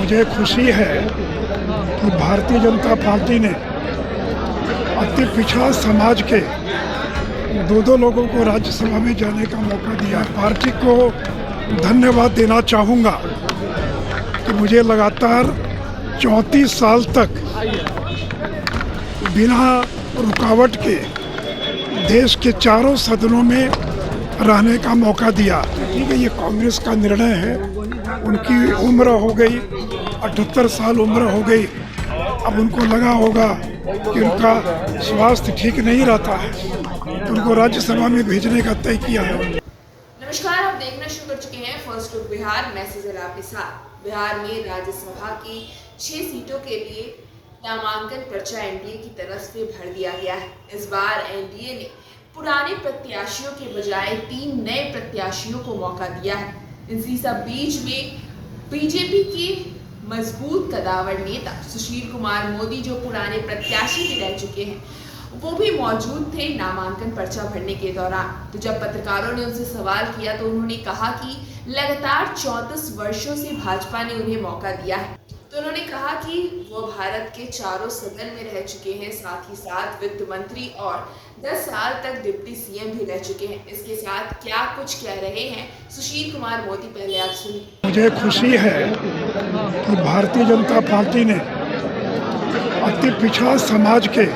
मुझे खुशी है कि भारतीय जनता पार्टी ने अति पिछड़ा समाज के दो लोगों को राज्यसभा में जाने का मौका दिया। पार्टी को धन्यवाद देना चाहूँगा कि मुझे लगातार 34 साल तक बिना रुकावट के देश के चारों सदनों में रहने का मौका दिया। ठीक है, ये कांग्रेस का निर्णय है। उनकी उम्र हो गई, 78 साल उम्र हो गई। अब उनको लगा होगा कि उनका स्वास्थ्य ठीक नहीं रहता है, तो उनको राज्यसभा में भेजने का तय किया है। नमस्कार, आप देखना शुरू कर चुके हैं फर्स्ट लुक बिहार। मैं सिजल आपके साथ। बिहार में राज्यसभा की 6 सीटों के लिए नामांकन पर्चा एनडीए की तरफ से भर दिया गया है। इस बार एनडीए ने पुराने प्रत्याशियों के बजाय 3 नए प्रत्याशियों को मौका दिया है। इसी सब बीच में बीजेपी के मजबूत कदावर नेता सुशील कुमार मोदी, जो पुराने प्रत्याशी भी रह चुके हैं, वो भी मौजूद थे नामांकन पर्चा भरने के दौरान। तो जब पत्रकारों ने उनसे सवाल किया तो उन्होंने कहा कि लगातार 34 वर्षों से भाजपा ने उन्हें मौका दिया है। तो उन्होंने कहा कि वो भारत के चारों सदन में रह चुके हैं, साथ ही साथ वित्त मंत्री और 10 साल तक डिप्टी सीएम भी रह चुके हैं। इसके साथ क्या कुछ कह रहे हैं सुशील कुमार मोदी, पहले आप सुनिए। मुझे खुशी है कि भारतीय जनता पार्टी ने अति पिछड़ा समाज के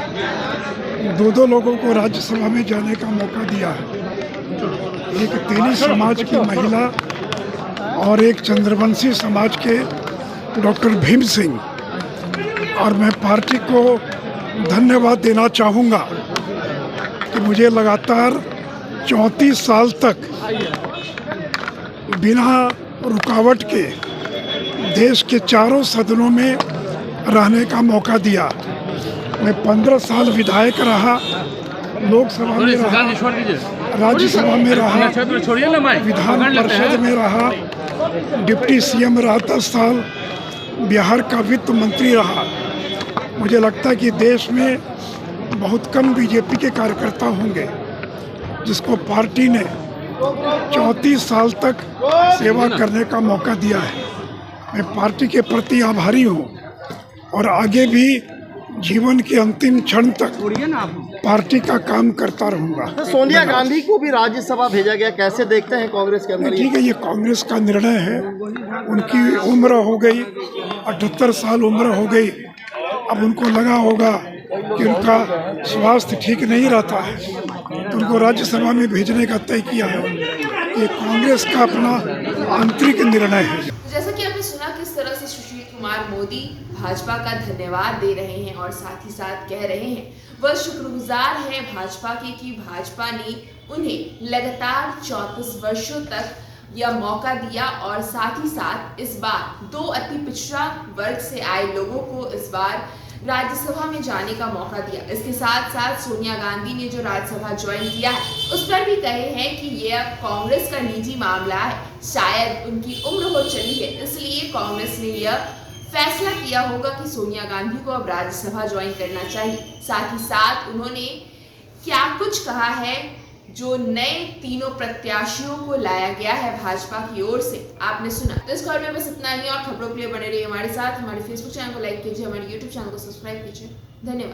दो लोगों को राज्यसभा में जाने का मौका दिया है। एक तेली समाज की महिला और एक चंद्रवंशी समाज के डॉक्टर भीम सिंह। और मैं पार्टी को धन्यवाद देना चाहूँगा कि मुझे लगातार 34 साल तक बिना रुकावट के देश के चारों सदनों में रहने का मौका दिया। मैं 15 साल विधायक रहा, लोकसभा में रहा, राज्यसभा में रहा, विधान परिषद में रहा, डिप्टी सीएम रहा, 10 साल बिहार का वित्त मंत्री रहा। मुझे लगता है कि देश में बहुत कम बीजेपी के कार्यकर्ता होंगे जिसको पार्टी ने 34 साल तक सेवा करने का मौका दिया है। मैं पार्टी के प्रति आभारी हूँ और आगे भी जीवन के अंतिम क्षण तक पार्टी का काम करता रहूँगा। तो सोनिया गांधी को भी राज्यसभा भेजा गया, कैसे देखते हैं कांग्रेस के अंदर? ठीक है, ये कांग्रेस का निर्णय है। उनकी उम्र हो गई, 78 साल उम्र हो गई। अब उनको लगा होगा कि उनका स्वास्थ्य ठीक नहीं रहता है, तो उनको राज्यसभा में भेजने का तय किया है। ये कांग्रेस का अपना आंतरिक निर्णय है। जैसा कि आपने सुना किस तरह से सुशील कुमार मोदी भाजपा का धन्यवाद दे रहे हैं और साथ ही साथ कह रहे हैं वह शुक्रगुजार है भाजपा के कि भाजपा ने उन्हें लगातार 34 वर्षों तक यह मौका दिया और साथ ही साथ इस बार 2 अति पिछड़ा वर्ग से आए लोगों को इस बार राज्यसभा में जाने का मौका दिया। इसके साथ साथ सोनिया गांधी ने जो राज्यसभा ज्वाइन किया है उस पर भी कहे हैं कि यह कांग्रेस का निजी मामला है, शायद उनकी उम्र हो चली है, इसलिए कांग्रेस ने यह फैसला किया होगा कि सोनिया गांधी को अब राज्यसभा ज्वाइन करना चाहिए। साथ ही साथ उन्होंने क्या कुछ कहा है, जो नए 3 प्रत्याशियों को लाया गया है भाजपा की ओर से, आपने सुना। तो इस खबर में बस इतना ही और खबरों के लिए बने रहिए हमारे साथ। हमारे फेसबुक चैनल को लाइक कीजिए, हमारे यूट्यूब चैनल को सब्सक्राइब कीजिए। धन्यवाद।